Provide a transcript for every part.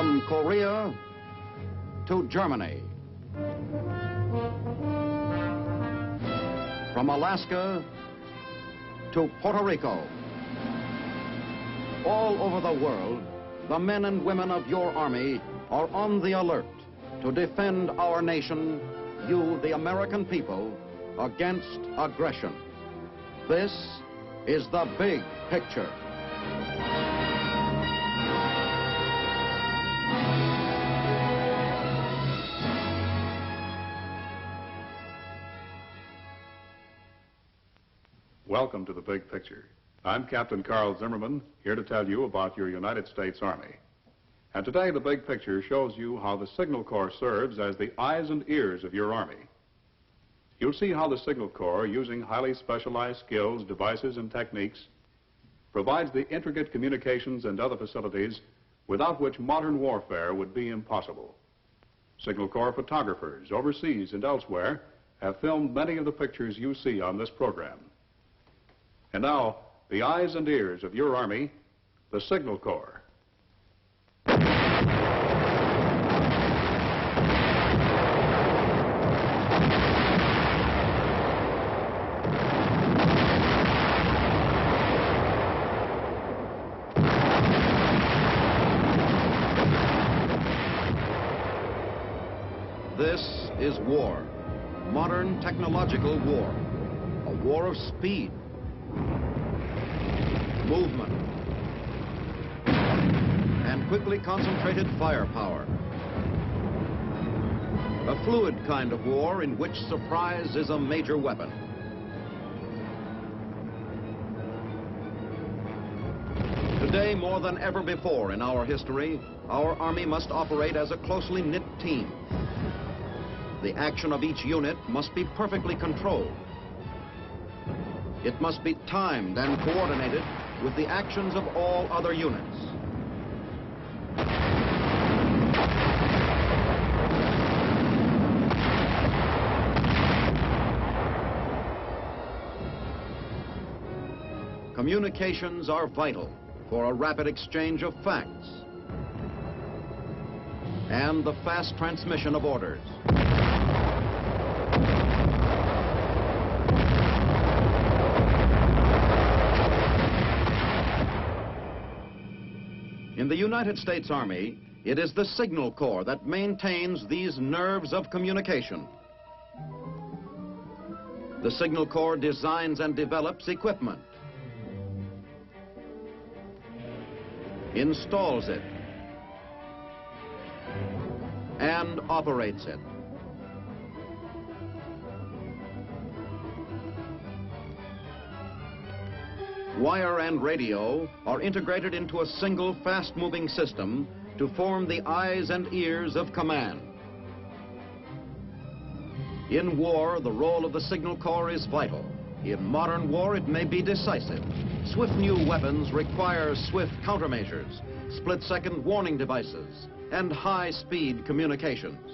From Korea to Germany. From Alaska to Puerto Rico. All over the world, the men and women of your Army are on the alert to defend our nation, you, the American people, against aggression. This is the big picture. Welcome to the big picture. I'm Captain Carl Zimmerman, here to tell you about your United States Army. And today, the big picture shows you how the Signal Corps serves as the eyes and ears of your Army. You'll see how the Signal Corps, using highly specialized skills, devices, and techniques, provides the intricate communications and other facilities without which modern warfare would be impossible. Signal Corps photographers, overseas and elsewhere, have filmed many of the pictures you see on this program. And now, the eyes and ears of your Army, the Signal Corps. This is war, modern technological war, a war of speed, movement, and quickly concentrated firepower. A fluid kind of war in which surprise is a major weapon. Today, more than ever before in our history, our Army must operate as a closely knit team. The action of each unit must be perfectly controlled. It must be timed and coordinated with the actions of all other units. Communications are vital for a rapid exchange of facts and the fast transmission of orders. In the United States Army, it is the Signal Corps that maintains these nerves of communication. The Signal Corps designs and develops equipment, installs it, and operates it. Wire and radio are integrated into a single fast-moving system to form the eyes and ears of command. In war, the role of the Signal Corps is vital. In modern war, it may be decisive. Swift new weapons require swift countermeasures, split-second warning devices, and high-speed communications.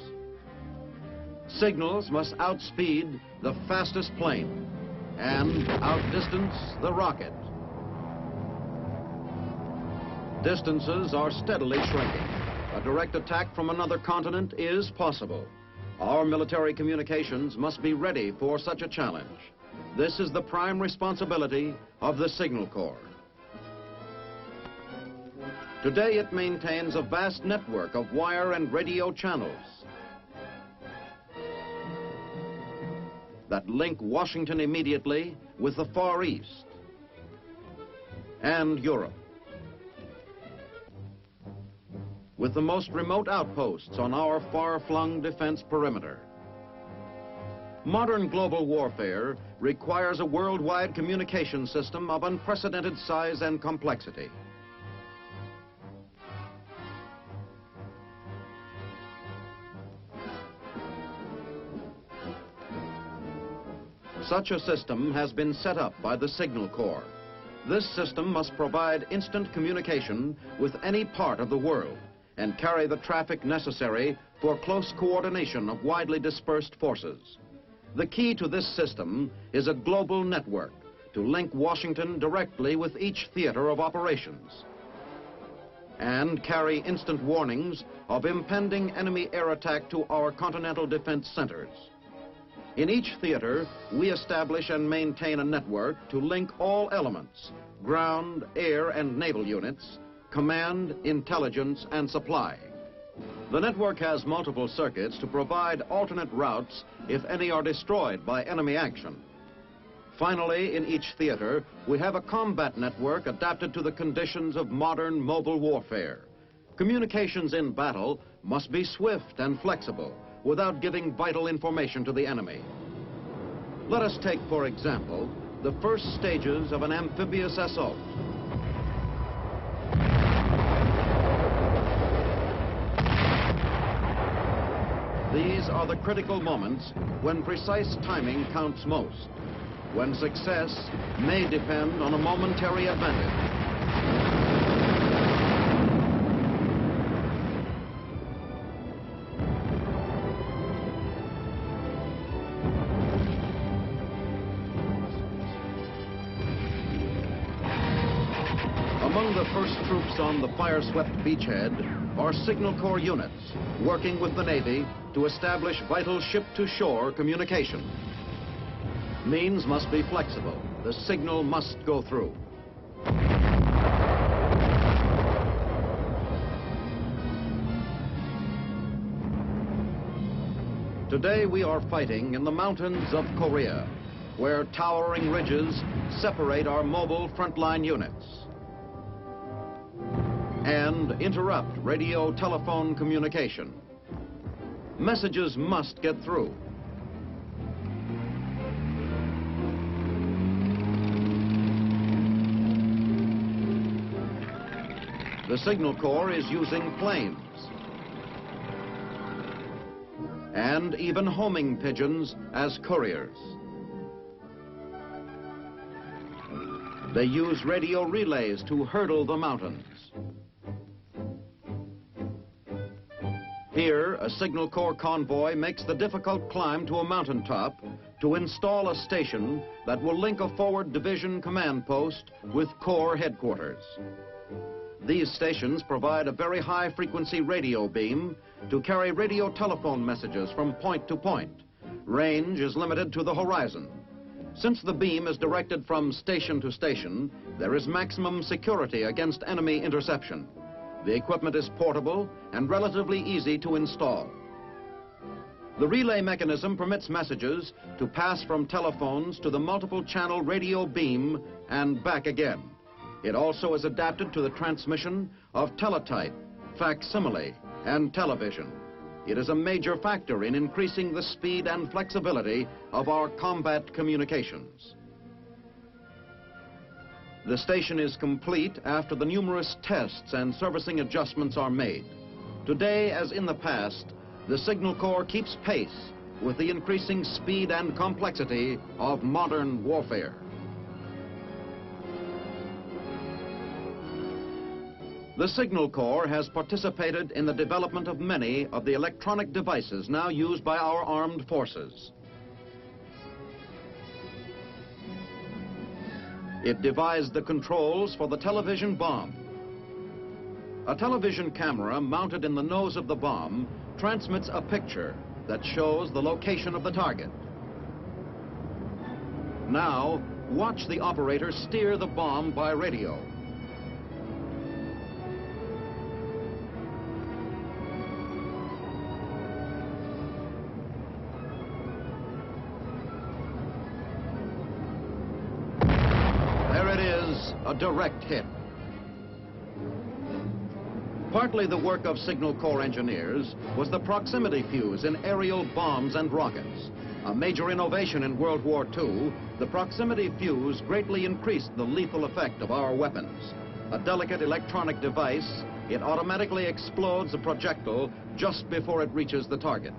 Signals must outspeed the fastest plane and outdistance the rocket. Distances are steadily shrinking. A direct attack from another continent is possible. Our military communications must be ready for such a challenge. This is the prime responsibility of the Signal Corps. Today it maintains a vast network of wire and radio channels that link Washington immediately with the Far East and Europe, with the most remote outposts on our far-flung defense perimeter. Modern global warfare requires a worldwide communication system of unprecedented size and complexity. Such a system has been set up by the Signal Corps. This system must provide instant communication with any part of the world and carry the traffic necessary for close coordination of widely dispersed forces. The key to this system is a global network to link Washington directly with each theater of operations. and carry instant warnings of impending enemy air attack to our continental defense centers. In each theater, we establish and maintain a network to link all elements, ground, air, and naval units, command, intelligence, and supply. The network has multiple circuits to provide alternate routes if any are destroyed by enemy action. Finally, in each theater, we have a combat network adapted to the conditions of modern mobile warfare. Communications in battle must be swift and flexible without giving vital information to the enemy. Let us take, for example, the first stages of an amphibious assault. These are the critical moments when precise timing counts most, when success may depend on a momentary advantage. Among the first troops on the fire-swept beachhead are Signal Corps units working with the Navy to establish vital ship-to-shore communication. Means must be flexible. The signal must go through. Today we are fighting in the mountains of Korea, where towering ridges separate our mobile frontline units and interrupt radio-telephone communication. Messages must get through. The Signal Corps is using planes and even homing pigeons as couriers. They use radio relays to hurdle the mountains. Here, a Signal Corps convoy makes the difficult climb to a mountaintop to install a station that will link a forward division command post with Corps headquarters. These stations provide a very high-frequency radio beam to carry radio-telephone messages from point to point. Range is limited to the horizon. Since the beam is directed from station to station, there is maximum security against enemy interception. The equipment is portable and relatively easy to install. The relay mechanism permits messages to pass from telephones to the multiple-channel radio beam and back again. It also is adapted to the transmission of teletype, facsimile, and television. It is a major factor in increasing the speed and flexibility of our combat communications. The station is complete after the numerous tests and servicing adjustments are made. Today, as in the past, the Signal Corps keeps pace with the increasing speed and complexity of modern warfare. The Signal Corps has participated in the development of many of the electronic devices now used by our armed forces. It devised the controls for the television bomb. A television camera mounted in the nose of the bomb transmits a picture that shows the location of the target. Now, watch the operator steer the bomb by radio. A direct hit. Partly the work of Signal Corps engineers was the proximity fuse in aerial bombs and rockets. A major innovation in World War II, the proximity fuse greatly increased the lethal effect of our weapons. A delicate electronic device, it automatically explodes a projectile just before it reaches the target.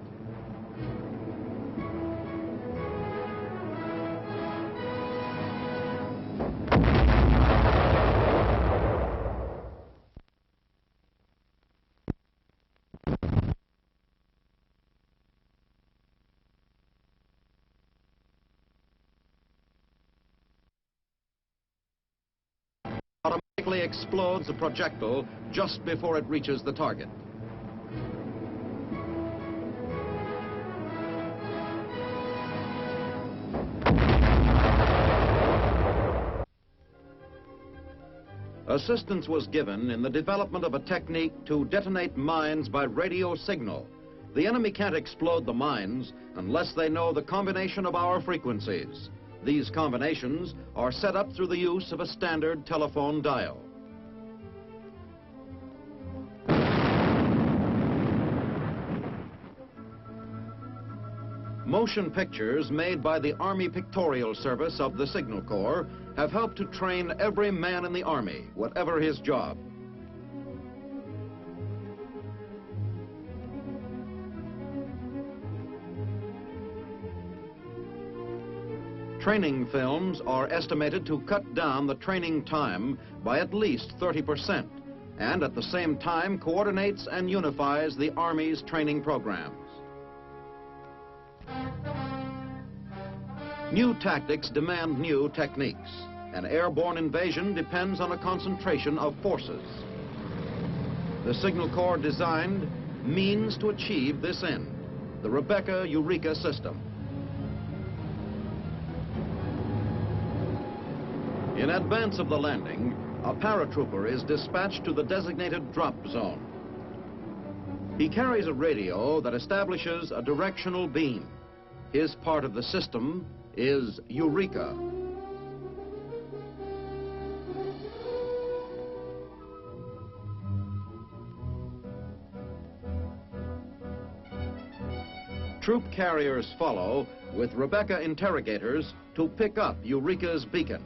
automatically explodes a projectile just before it reaches the target. Assistance was given in the development of a technique to detonate mines by radio signal. The enemy can't explode the mines unless they know the combination of our frequencies. These combinations are set up through the use of a standard telephone dial. Motion pictures made by the Army Pictorial Service of the Signal Corps have helped to train every man in the Army, whatever his job. Training films are estimated to cut down the training time by at least 30%, and at the same time coordinates and unifies the Army's training programs. New tactics demand new techniques. An airborne invasion depends on a concentration of forces. The Signal Corps designed means to achieve this end, the Rebecca Eureka system. In advance of the landing, a paratrooper is dispatched to the designated drop zone. He carries a radio that establishes a directional beam. His part of the system is Eureka. Troop carriers follow with Rebecca interrogators to pick up Eureka's beacon.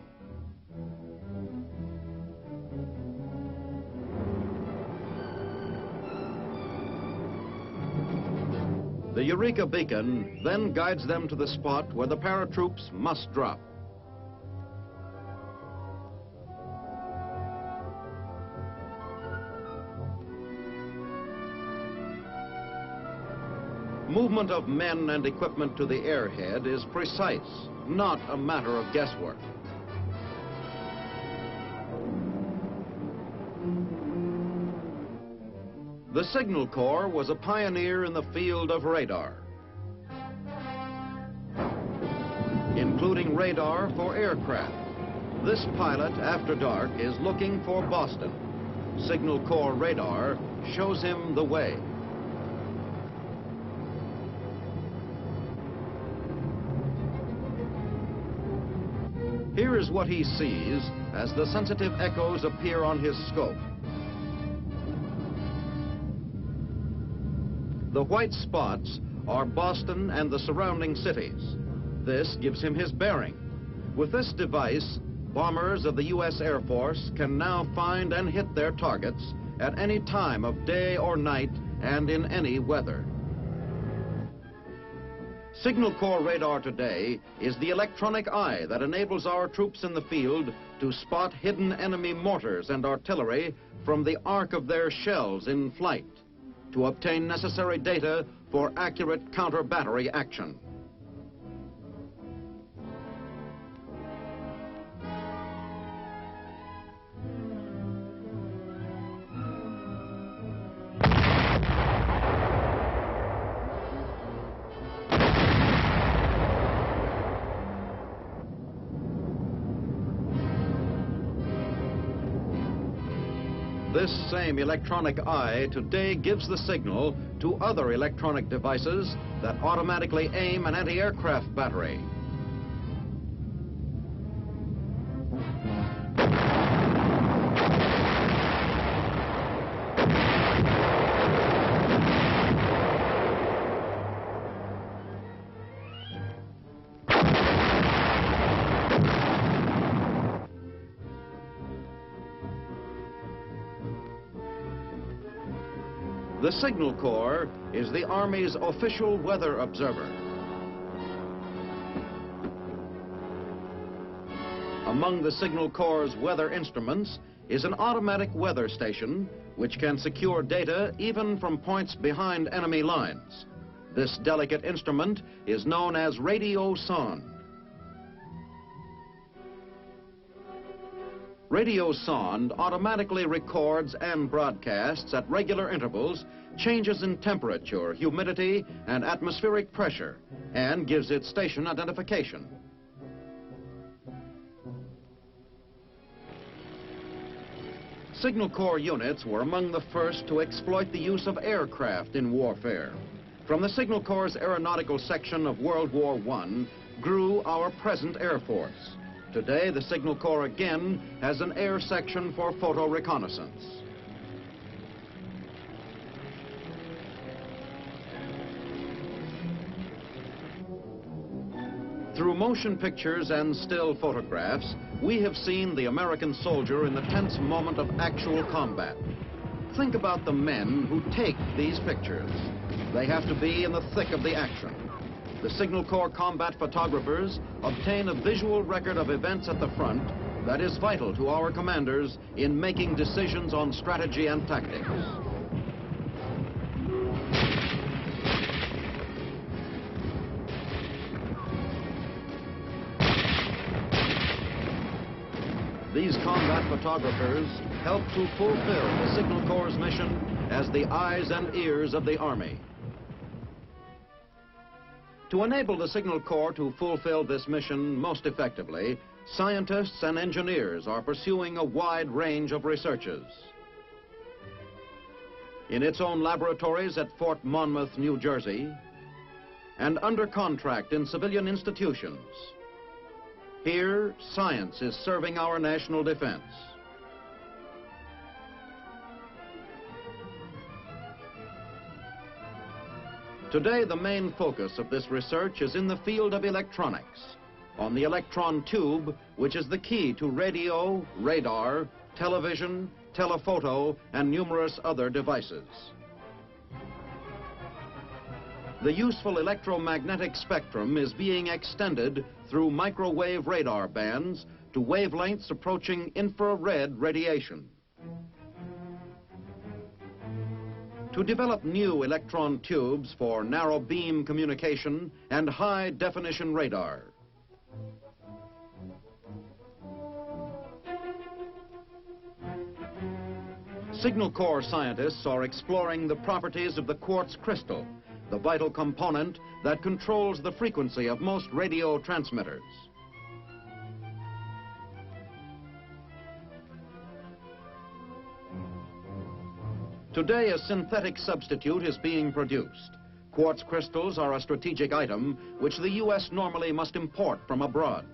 The Eureka beacon then guides them to the spot where the paratroops must drop. Movement of men and equipment to the airhead is precise, not a matter of guesswork. The Signal Corps was a pioneer in the field of radar, including radar for aircraft. This pilot, after dark, is looking for Boston. Signal Corps radar shows him the way. Here is what he sees as the sensitive echoes appear on his scope. The white spots are Boston and the surrounding cities. This gives him his bearing. With this device, bombers of the U.S. Air Force can now find and hit their targets at any time of day or night and in any weather. Signal Corps radar today is the electronic eye that enables our troops in the field to spot hidden enemy mortars and artillery from the arc of their shells in flight, to obtain necessary data for accurate counter-battery action. This same electronic eye today gives the signal to other electronic devices that automatically aim an anti-aircraft battery. The Signal Corps is the Army's official weather observer. Among the Signal Corps' weather instruments is an automatic weather station which can secure data even from points behind enemy lines. This delicate instrument is known as radio sonde. Radio Sonde automatically records and broadcasts at regular intervals changes in temperature, humidity, and atmospheric pressure, and gives it station identification. Signal Corps units were among the first to exploit the use of aircraft in warfare. From the Signal Corps' aeronautical section of World War I grew our present Air Force. Today, the Signal Corps again has an air section for photo reconnaissance. Through motion pictures and still photographs, we have seen the American soldier in the tense moment of actual combat. Think about the men who take these pictures. They have to be in the thick of the action. The Signal Corps combat photographers obtain a visual record of events at the front that is vital to our commanders in making decisions on strategy and tactics. These combat photographers help to fulfill the Signal Corps' mission as the eyes and ears of the Army. To enable the Signal Corps to fulfill this mission most effectively, scientists and engineers are pursuing a wide range of researches. In its own laboratories at Fort Monmouth, New Jersey, and under contract in civilian institutions, here, science is serving our national defense. Today, the main focus of this research is in the field of electronics, on the electron tube, which is the key to radio, radar, television, telephoto, and numerous other devices. The useful electromagnetic spectrum is being extended through microwave radar bands to wavelengths approaching infrared radiation. To develop new electron tubes for narrow beam communication and high definition radar. Signal Corps scientists are exploring the properties of the quartz crystal, the vital component that controls the frequency of most radio transmitters. Today, a synthetic substitute is being produced. Quartz crystals are a strategic item which the U.S. normally must import from abroad.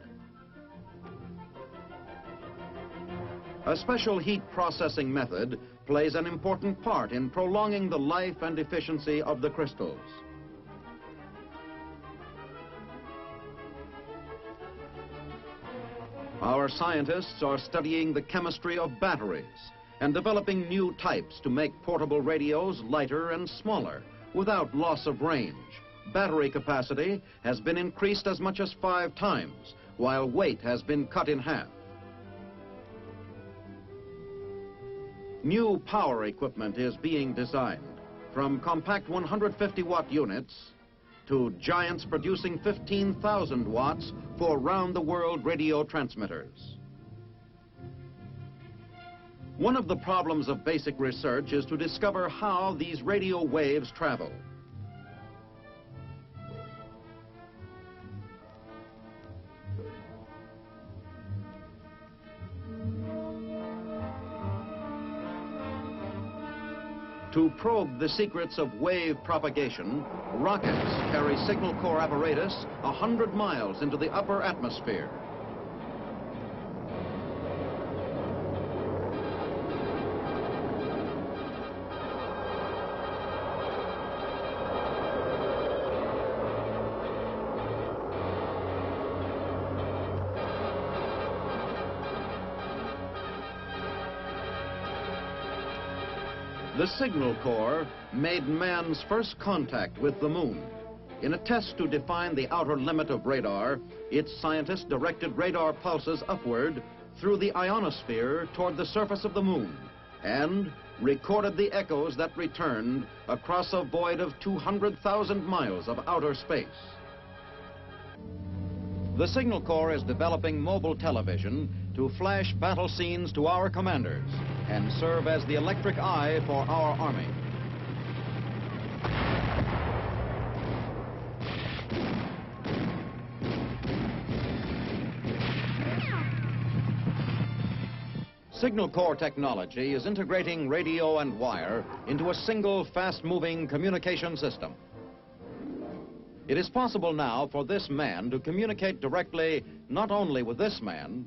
A special heat processing method plays an important part in prolonging the life and efficiency of the crystals. Our scientists are studying the chemistry of batteries and developing new types to make portable radios lighter and smaller without loss of range. Battery capacity has been increased as much as 5 times, while weight has been cut in half. New power equipment is being designed, from compact 150-watt units to giants producing 15,000 watts for round-the-world radio transmitters. One of the problems of basic research is to discover how these radio waves travel. To probe the secrets of wave propagation, rockets carry Signal Corps apparatus 100 miles into the upper atmosphere. The Signal Corps made man's first contact with the moon. In a test to define the outer limit of radar, its scientists directed radar pulses upward through the ionosphere toward the surface of the moon and recorded the echoes that returned across a void of 200,000 miles of outer space. The Signal Corps is developing mobile television to flash battle scenes to our commanders and serve as the electric eye for our Army. Signal Corps technology is integrating radio and wire into a single fast-moving communication system. It is possible now for this man to communicate directly not only with this man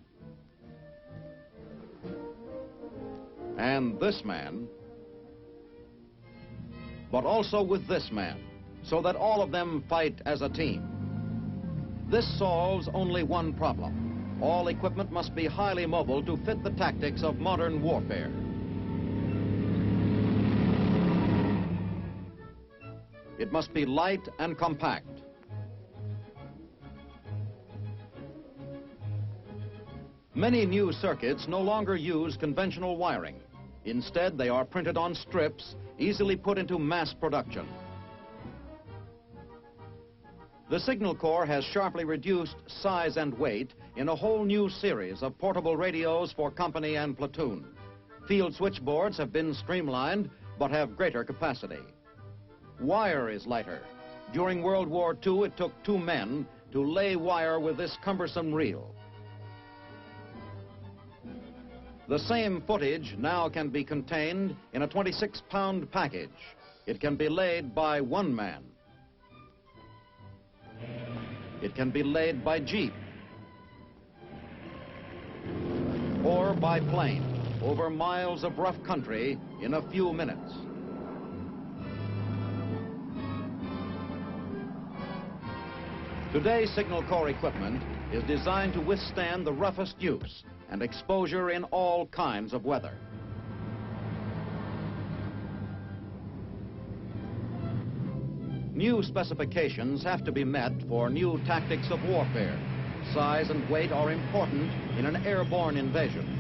and this man, but also with this man, so that all of them fight as a team. This solves only one problem. All equipment must be highly mobile to fit the tactics of modern warfare. It must be light and compact. Many new circuits no longer use conventional wiring. Instead, they are printed on strips, easily put into mass production. The Signal Corps has sharply reduced size and weight in a whole new series of portable radios for company and platoon. Field switchboards have been streamlined, but have greater capacity. Wire is lighter. During World War II, it took 2 men to lay wire with this cumbersome reel. The same footage now can be contained in a 26-pound package. It can be laid by 1 man. It can be laid by jeep or by plane over miles of rough country in a few minutes. Today's Signal Corps equipment is designed to withstand the roughest use and exposure in all kinds of weather. New specifications have to be met for new tactics of warfare. Size and weight are important in an airborne invasion.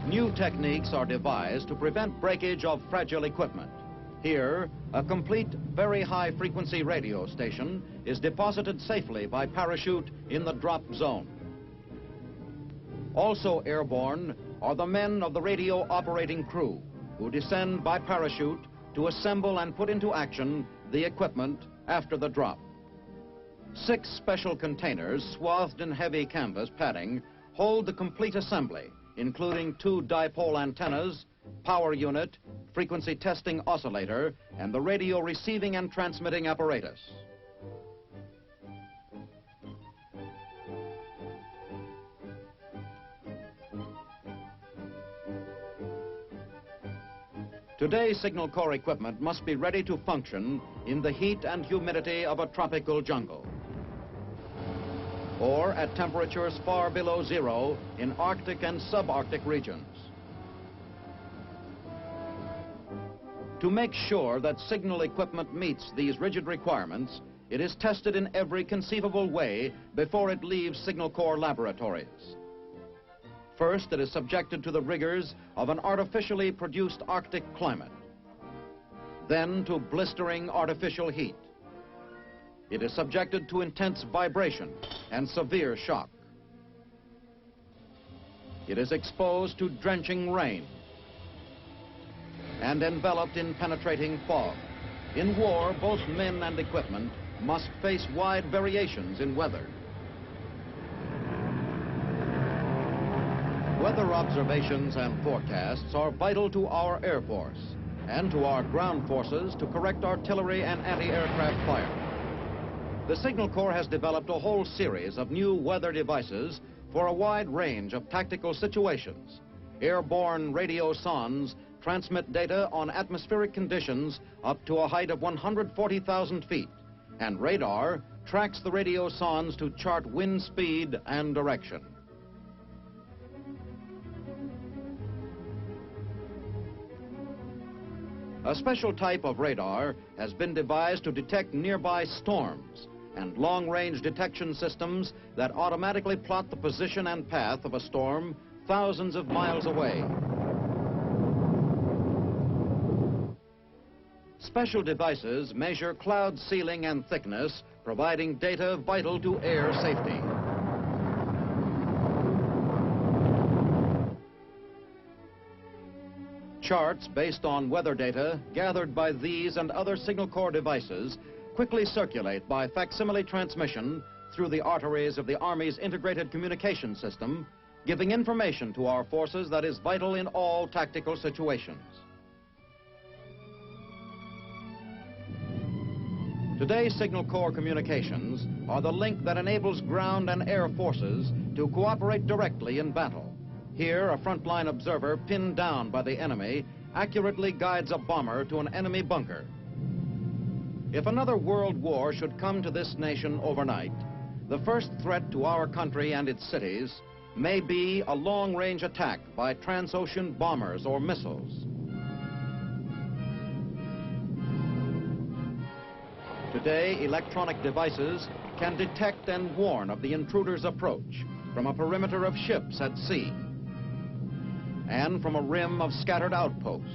New techniques are devised to prevent breakage of fragile equipment. Here, a complete, very high-frequency radio station is deposited safely by parachute in the drop zone. Also airborne are the men of the radio operating crew, who descend by parachute to assemble and put into action the equipment after the drop. 6 special containers swathed in heavy canvas padding hold the complete assembly, including 2 dipole antennas, power unit, frequency testing oscillator, and the radio receiving and transmitting apparatus. Today's Signal Corps equipment must be ready to function in the heat and humidity of a tropical jungle, or at temperatures far below zero in Arctic and subarctic regions. To make sure that signal equipment meets these rigid requirements, it is tested in every conceivable way before it leaves Signal Corps laboratories. First, it is subjected to the rigors of an artificially produced Arctic climate, then to blistering artificial heat. It is subjected to intense vibration and severe shock. It is exposed to drenching rain and enveloped in penetrating fog. In war, both men and equipment must face wide variations in weather. Weather observations and forecasts are vital to our Air Force and to our ground forces to correct artillery and anti-aircraft fire. The Signal Corps has developed a whole series of new weather devices for a wide range of tactical situations. Airborne radio sondes transmit data on atmospheric conditions up to a height of 140,000 feet, and radar tracks the radio sondes to chart wind speed and direction. A special type of radar has been devised to detect nearby storms and long-range detection systems that automatically plot the position and path of a storm thousands of miles away. Special devices measure cloud ceiling and thickness, providing data vital to air safety. Charts based on weather data gathered by these and other Signal Corps devices quickly circulate by facsimile transmission through the arteries of the Army's integrated communication system, giving information to our forces that is vital in all tactical situations. Today's Signal Corps communications are the link that enables ground and air forces to cooperate directly in battle. Here, a frontline observer pinned down by the enemy accurately guides a bomber to an enemy bunker. If another world war should come to this nation overnight, the first threat to our country and its cities may be a long-range attack by transocean bombers or missiles. Today, electronic devices can detect and warn of the intruder's approach from a perimeter of ships at sea and from a rim of scattered outposts.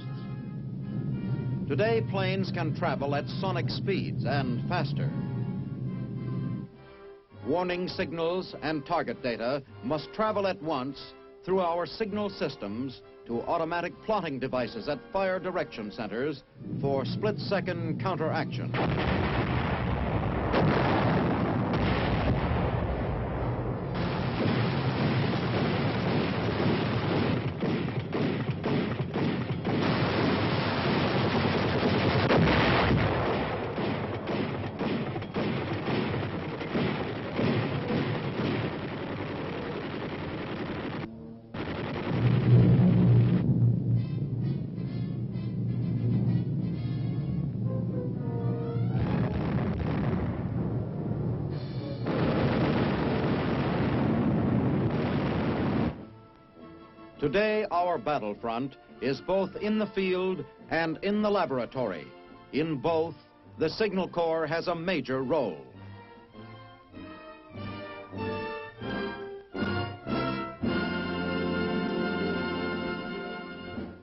Today, planes can travel at sonic speeds and faster. Warning signals and target data must travel at once through our signal systems to automatic plotting devices at fire direction centers for split-second counteraction. Today, our battlefront is both in the field and in the laboratory. In both, the Signal Corps has a major role.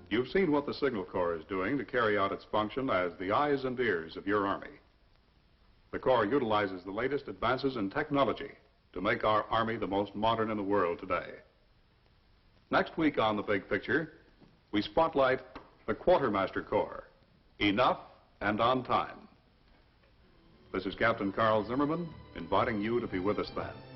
You've seen what the Signal Corps is doing to carry out its function as the eyes and ears of your Army. The Corps utilizes the latest advances in technology to make our Army the most modern in the world today. Next week on The Big Picture, we spotlight the Quartermaster Corps, enough and on time. This is Captain Carl Zimmerman inviting you to be with us then.